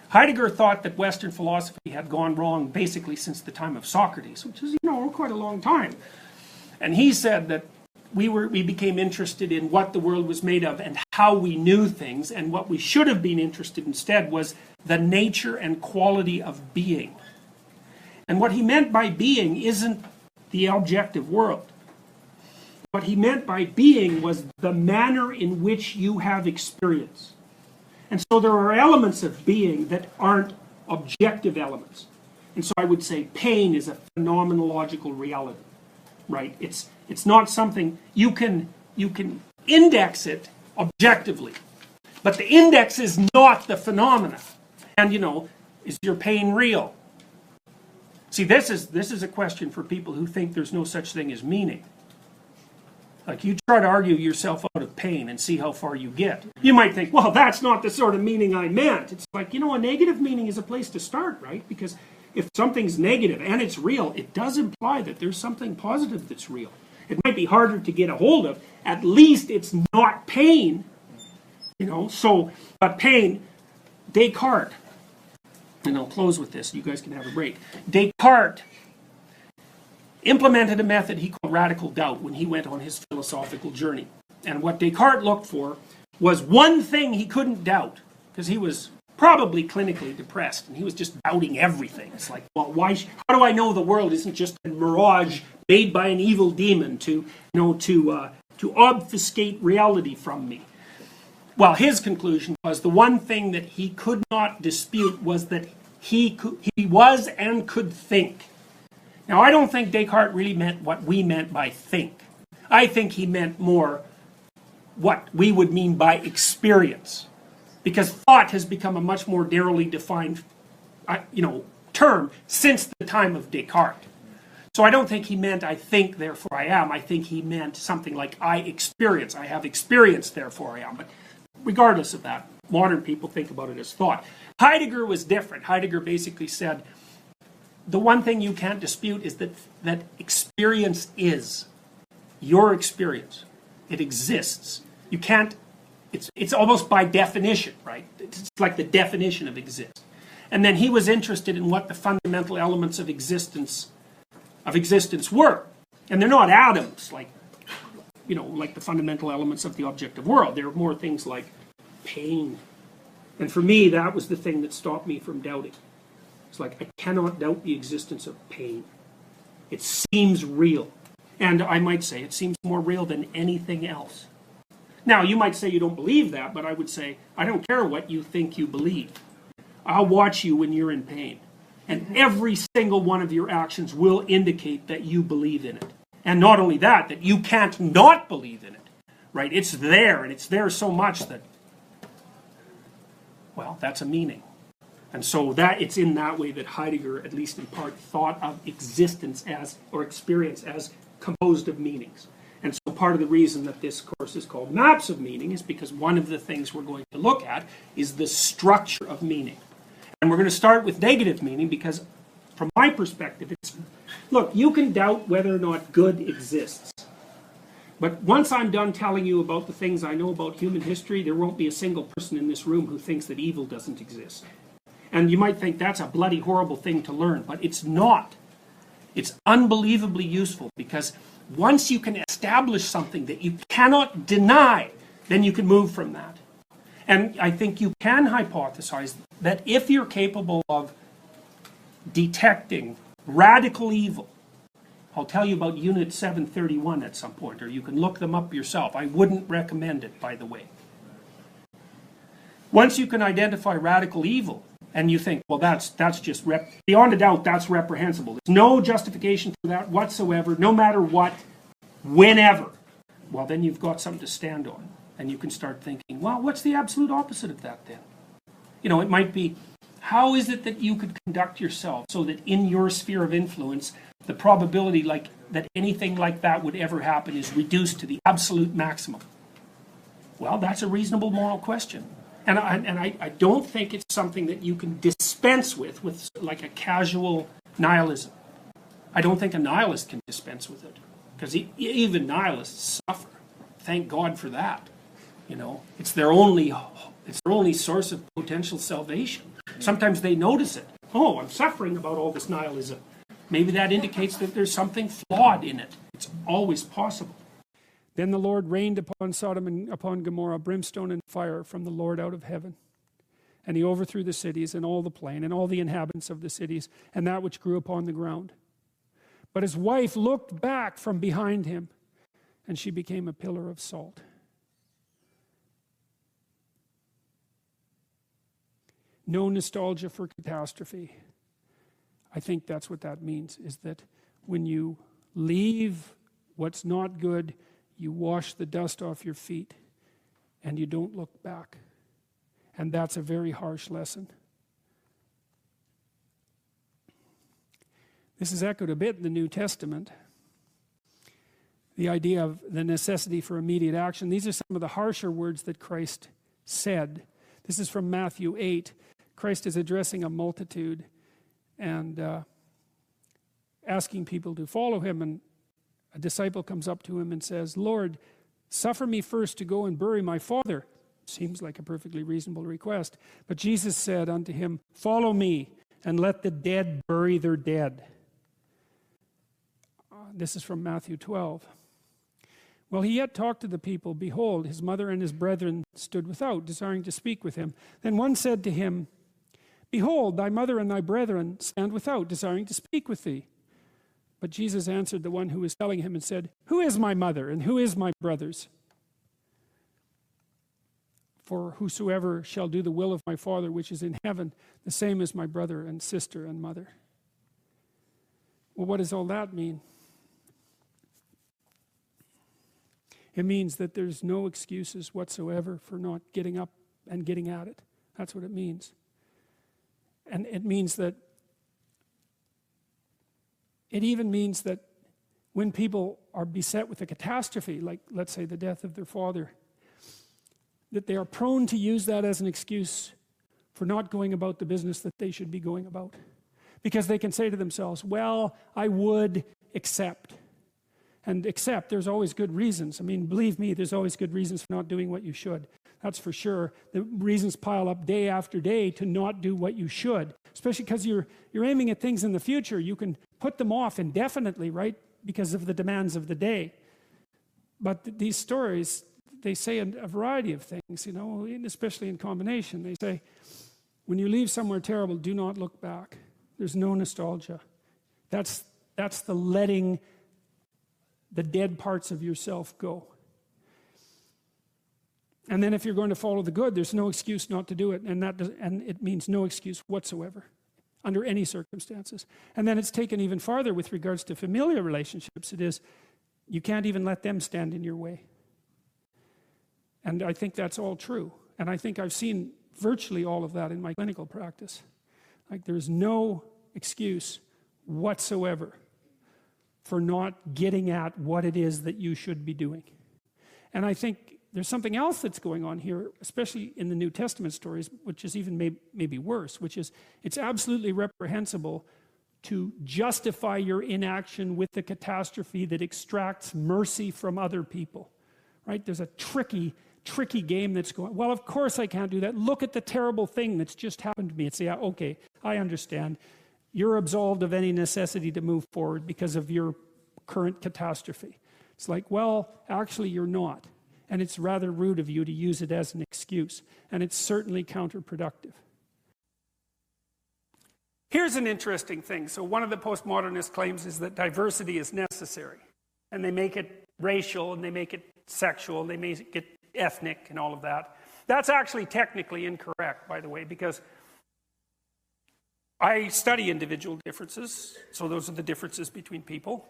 Heidegger thought that Western philosophy had gone wrong basically since the time of Socrates, which is, quite a long time. And he said that we became interested in what the world was made of and how we knew things, and what we should have been interested instead was the nature and quality of being. And what he meant by being isn't the objective world. What he meant by being was the manner in which you have experience. And so there are elements of being that aren't objective elements. And so I would say pain is a phenomenological reality, right? It's not something you can index it objectively, but the index is not the phenomena. And is your pain real? See, this is a question for people who think there's no such thing as meaning. Like, you try to argue yourself out of pain and see how far you get. You might think, well, that's not the sort of meaning I meant. It's like, a negative meaning is a place to start, right? Because if something's negative and it's real, it does imply that there's something positive that's real. It might be harder to get a hold of. At least it's not pain. But pain, Descartes, and I'll close with this, you guys can have a break. Descartes implemented a method he called radical doubt when he went on his philosophical journey. And what Descartes looked for was one thing he couldn't doubt, because he was probably clinically depressed, and he was just doubting everything. It's like, well, how do I know the world isn't just a mirage made by an evil demon to obfuscate reality from me? Well, his conclusion was the one thing that he could not dispute was that he was and could think. Now, I don't think Descartes really meant what we meant by think. I think he meant more what we would mean by experience. Because thought has become a much more narrowly defined term since the time of Descartes. So I don't think he meant I think, therefore I am. I think he meant something like I experience. I have experience, therefore I am. But regardless of that, modern people think about it as thought. Heidegger was different. Heidegger basically said, the one thing you can't dispute is that experience is your experience. It exists. You can't, it's almost by definition, right? It's like the definition of exist. And then he was interested in what the fundamental elements of existence were. And they're not atoms, like the fundamental elements of the objective world. They're more things like pain. And for me, that was the thing that stopped me from doubting. It's like, I cannot doubt the existence of pain. It seems real. And I might say it seems more real than anything else. Now, you might say you don't believe that, but I would say, I don't care what you think you believe. I'll watch you when you're in pain. And every single one of your actions will indicate that you believe in it. And not only that you can't not believe in it. Right? It's there, and it's there so much that, well, that's a meaning. And so that it's in that way that Heidegger, at least in part, thought of existence as, or experience as, composed of meanings. And so part of the reason that this course is called Maps of Meaning is because one of the things we're going to look at is the structure of meaning. And we're going to start with negative meaning because, from my perspective, look, you can doubt whether or not good exists. But once I'm done telling you about the things I know about human history, there won't be a single person in this room who thinks that evil doesn't exist. And you might think that's a bloody horrible thing to learn, but it's not. It's unbelievably useful because once you can establish something that you cannot deny, then you can move from that. And I think you can hypothesize that if you're capable of detecting radical evil, I'll tell you about Unit 731 at some point, or you can look them up yourself. I wouldn't recommend it, by the way. Once you can identify radical evil, and you think, well, that's just, beyond a doubt, that's reprehensible. There's no justification for that whatsoever, no matter what, whenever. Well, then you've got something to stand on. And you can start thinking, well, what's the absolute opposite of that then? You know, it might be, how is it that you could conduct yourself so that in your sphere of influence, the probability that anything like that would ever happen is reduced to the absolute maximum? Well, that's a reasonable moral question. And I don't think it's something that you can dispense with like a casual nihilism. I don't think a nihilist can dispense with it. Because even nihilists suffer. Thank God for that. You know, it's their only source of potential salvation. Sometimes they notice it. Oh, I'm suffering about all this nihilism. Maybe that indicates that there's something flawed in it. It's always possible. Then the Lord rained upon Sodom and upon Gomorrah brimstone and fire from the Lord out of heaven. And he overthrew the cities and all the plain and all the inhabitants of the cities and that which grew upon the ground. But his wife looked back from behind him, and she became a pillar of salt. No nostalgia for catastrophe. I think that's what that means, is that when you leave what's not good, you wash the dust off your feet and you don't look back. And that's a very harsh lesson. This is echoed a bit in the New Testament. The idea of the necessity for immediate action. These are some of the harsher words that Christ said. This is from Matthew 8. Christ is addressing a multitude and asking people to follow him. And a disciple comes up to him and says, "Lord, suffer me first to go and bury my father." Seems like a perfectly reasonable request. But Jesus said unto him, "Follow me, and let the dead bury their dead." This is from Matthew 12. While he yet talked to the people, behold, his mother and his brethren stood without, desiring to speak with him. Then one said to him, "Behold, thy mother and thy brethren stand without, desiring to speak with thee." But Jesus answered the one who was telling him and said, "Who is my mother and who is my brothers? For whosoever shall do the will of my Father which is in heaven, the same is my brother and sister and mother." Well, what does all that mean? It means that there's no excuses whatsoever for not getting up and getting at it. That's what it means. And it means that, it even means that when people are beset with a catastrophe, like let's say the death of their father, that they are prone to use that as an excuse for not going about the business that they should be going about. Because they can say to themselves, well, I would accept. And accept, there's always good reasons. I mean, believe me, there's always good reasons for not doing what you should. That's for sure. The reasons pile up day after day to not do what you should. Especially because you're aiming at things in the future. You can put them off indefinitely, right? Because of the demands of the day. But these stories, they say a variety of things, you know, especially in combination. They say, when you leave somewhere terrible, do not look back. There's no nostalgia. That's the letting the dead parts of yourself go. And then if you're going to follow the good, there's no excuse not to do it. And it means no excuse whatsoever under any circumstances. And then it's taken even farther with regards to familial relationships. It is, you can't even let them stand in your way. And I think that's all true. And I think I've seen virtually all of that in my clinical practice. Like, there's no excuse whatsoever for not getting at what it is that you should be doing. And I think there's something else that's going on here, especially in the New Testament stories, which is even maybe worse, which is it's absolutely reprehensible to justify your inaction with the catastrophe that extracts mercy from other people. Right? There's a tricky game that's going, well, of course I can't do that. Look at the terrible thing that's just happened to me. It's, yeah, okay, I understand. You're absolved of any necessity to move forward because of your current catastrophe. It's like, well, actually you're not. And it's rather rude of you to use it as an excuse. And it's certainly counterproductive. Here's an interesting thing. So one of the postmodernist claims is that diversity is necessary. And they make it racial, and they make it sexual, they make it ethnic, and all of that. That's actually technically incorrect, by the way, because I study individual differences, so those are the differences between people.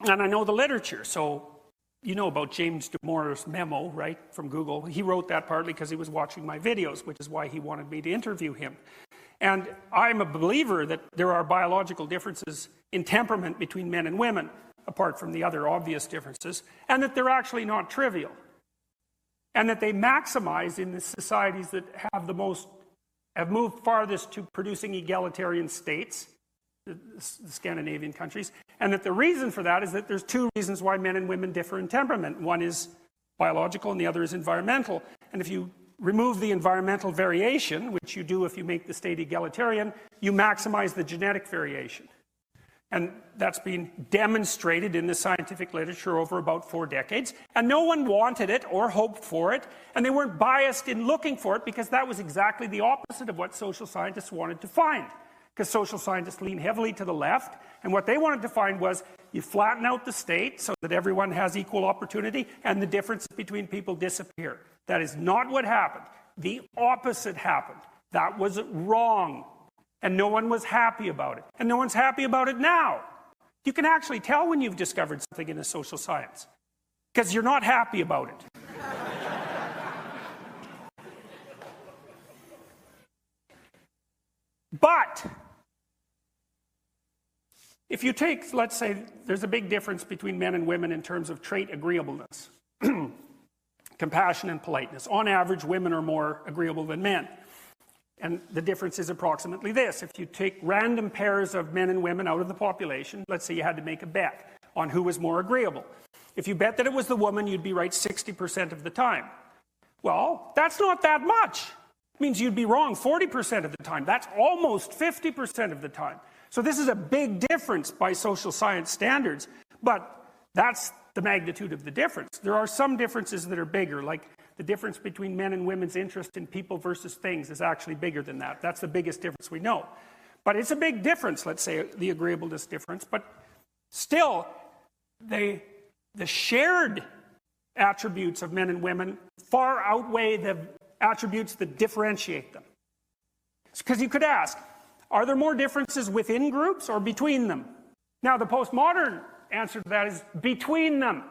And I know the literature, so you know about James Damore's memo, right, from Google. He wrote that partly because he was watching my videos, which is why he wanted me to interview him. And I'm a believer that there are biological differences in temperament between men and women, apart from the other obvious differences, and that they're actually not trivial. And that they maximize in the societies that have moved farthest to producing egalitarian states, the Scandinavian countries, and that the reason for that is that there's two reasons why men and women differ in temperament. One is biological and the other is environmental. And if you remove the environmental variation, which you do if you make the state egalitarian, you maximize the genetic variation. And that's been demonstrated in the scientific literature over about 4 decades. And no one wanted it or hoped for it. And they weren't biased in looking for it because that was exactly the opposite of what social scientists wanted to find. Because social scientists lean heavily to the left. And what they wanted to find was you flatten out the state so that everyone has equal opportunity and the differences between people disappear. That is not what happened. The opposite happened. That was wrong. And no one was happy about it. And no one's happy about it now. You can actually tell when you've discovered something in a social science. Because you're not happy about it. But if you take, let's say, there's a big difference between men and women in terms of trait agreeableness. Compassion and politeness. On average, women are more agreeable than men. And the difference is approximately this. If you take random pairs of men and women out of the population, let's say you had to make a bet on who was more agreeable. If you bet that it was the woman, you'd be right 60% of the time. Well, that's not that much. It means you'd be wrong 40% of the time. That's almost 50% of the time. So this is a big difference by social science standards, but that's the magnitude of the difference. There are some differences that are bigger, like the difference between men and women's interest in people versus things is actually bigger than that. That's the biggest difference we know. But it's a big difference, let's say, the agreeableness difference. But still, the shared attributes of men and women far outweigh the attributes that differentiate them. Because you could ask, are there more differences within groups or between them? Now, the postmodern answer to that is between them.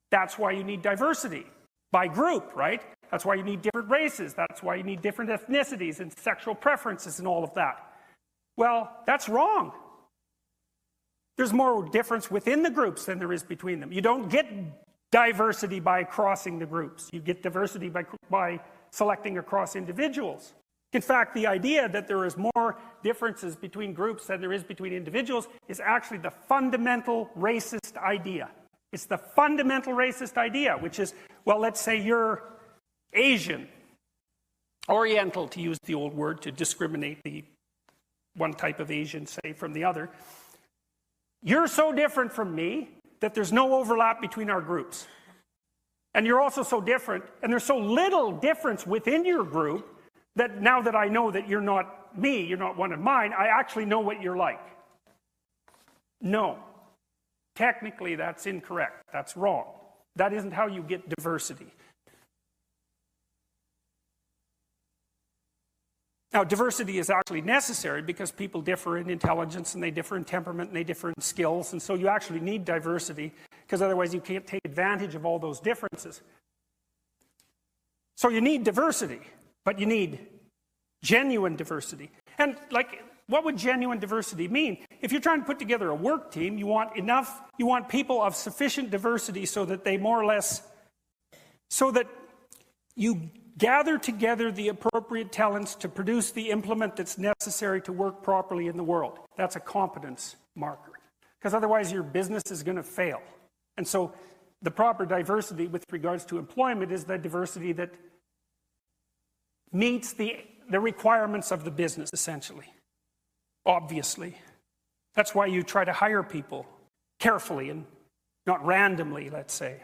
That's why you need diversity. By group, right? That's why you need different races. That's why you need different ethnicities and sexual preferences and all of that. Well, that's wrong. There's more difference within the groups than there is between them. You don't get diversity by crossing the groups. You get diversity by selecting across individuals. In fact, the idea that there is more differences between groups than there is between individuals is actually the fundamental racist idea. It's the fundamental racist idea, which is, well, let's say you're Asian, Oriental, to use the old word to discriminate the one type of Asian, say, from the other. You're so different from me that there's no overlap between our groups. And you're also so different, and there's so little difference within your group that now that I know that you're not me, you're not one of mine, I actually know what you're like. No. Technically, that's incorrect. That's wrong. That isn't how you get diversity. Now, diversity is actually necessary because people differ in intelligence and they differ in temperament and they differ in skills. And so you actually need diversity because otherwise you can't take advantage of all those differences. So you need diversity, but you need genuine diversity. And like, what would genuine diversity mean? If you're trying to put together a work team, you want people of sufficient diversity so that they more or less, so that you gather together the appropriate talents to produce the implement that's necessary to work properly in the world. That's a competence marker. Because otherwise your business is going to fail. And so the proper diversity with regards to employment is the diversity that meets the requirements of the business, essentially. Obviously. That's why you try to hire people carefully and not randomly, let's say.